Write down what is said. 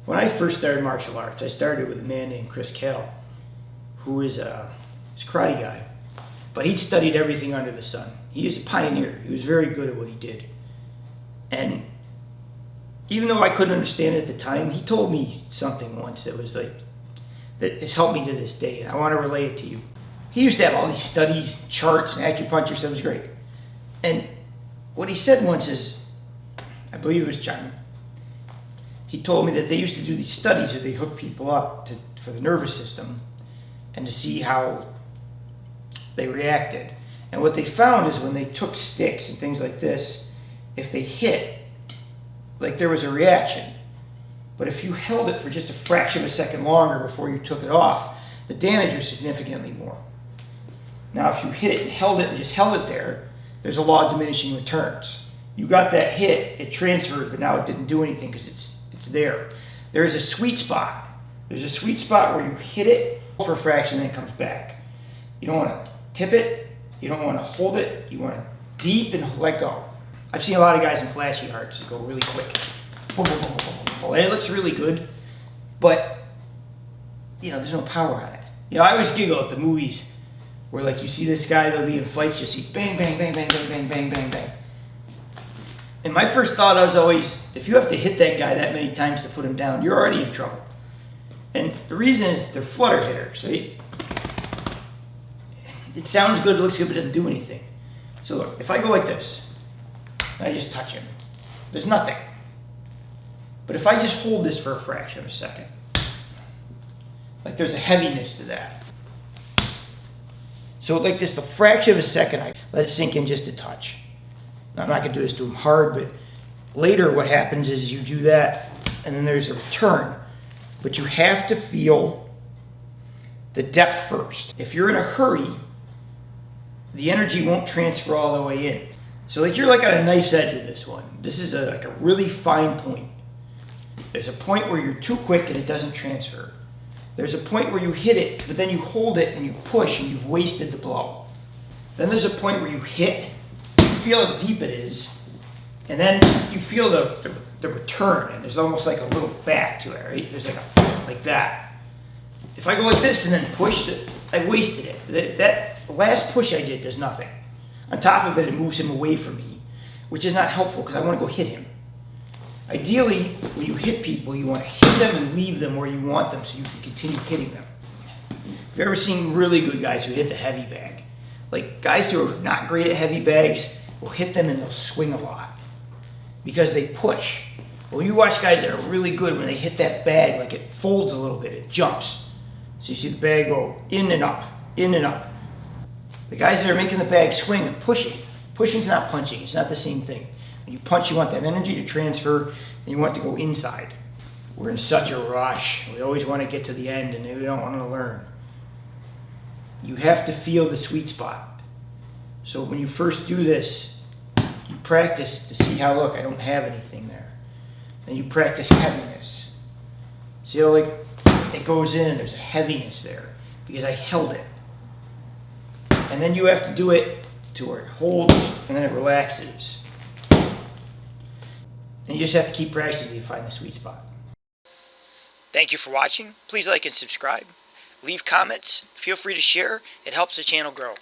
When I first started martial arts, I started with a man named Chris Kell, who is a karate guy, but he'd studied everything under the sun. He was a pioneer. He was very good at what he did. And even though I couldn't understand it at the time, he told me something once that was like, that has helped me to this day, and I want to relay it to you. He used to have all these studies, charts, and acupuncture, so it was great. And what he said once is, I believe it was China, he told me that they used to do these studies where they hook people up for the nervous system and to see how they reacted. And what they found is when they took sticks and things like this, if they hit, like there was a reaction. But if you held it for just a fraction of a second longer before you took it off, the damage was significantly more. Now if you hit it and held it and just held it there, there's a law of diminishing returns. You got that hit, it transferred, but now it didn't do anything because it's there. There's a sweet spot. There's a sweet spot where you hit it for a fraction and then it comes back. You don't want to tip it. You don't want to hold it. You want to deep and let go. I've seen a lot of guys in flashy arts that go really quick. Boom, boom, boom, boom, boom, boom. And it looks really good, but there's no power on it. I always giggle at the movies where like you see this guy, they'll be in fights, you see bang, bang, bang, bang, bang, bang, bang, bang, bang. And my first thought was always, if you have to hit that guy that many times to put him down, you're already in trouble. And the reason is they're flutter hitters. Right? It sounds good, it looks good, but it doesn't do anything. So look, if I go like this, and I just touch him, there's nothing. But if I just hold this for a fraction of a second, like there's a heaviness to that. So like just a fraction of a second, I let it sink in just a touch. Now, I'm not going to do this to him hard, but later what happens is you do that, and then there's a return. But you have to feel the depth first. If you're in a hurry, the energy won't transfer all the way in. So like you're like at a knife's edge with this one. This is like a really fine point. There's a point where you're too quick and it doesn't transfer. There's a point where you hit it, but then you hold it and you push and you've wasted the blow. Then there's a point where you hit, you feel how deep it is, and then you feel the return, and there's almost like a little back to it, right? There's like that. If I go like this and then push it, I've wasted it. That last push I did does nothing. On top of it, it moves him away from me, which is not helpful because I want to go hit him. Ideally, when you hit people, you want to hit them and leave them where you want them so you can continue hitting them. Have you ever seen really good guys who hit the heavy bag? Like guys who are not great at heavy bags will hit them and they'll swing a lot because they push. When you watch guys that are really good, when they hit that bag, like it folds a little bit, it jumps. So you see the bag go in and up, in and up. The guys that are making the bag swing and pushing. Pushing's not punching, it's not the same thing. When you punch, you want that energy to transfer and you want it to go inside. We're in such a rush. We always want to get to the end and we don't want to learn. You have to feel the sweet spot. So when you first do this, you practice to see how, look, I don't have anything there. Then you practice heaviness. See how like it goes in and there's a heaviness there because I held it. And then you have to do it to where it holds and then it relaxes. And you just have to keep practicing until you find the sweet spot. Thank you for watching. Please like and subscribe. Leave comments. Feel free to share. It helps the channel grow.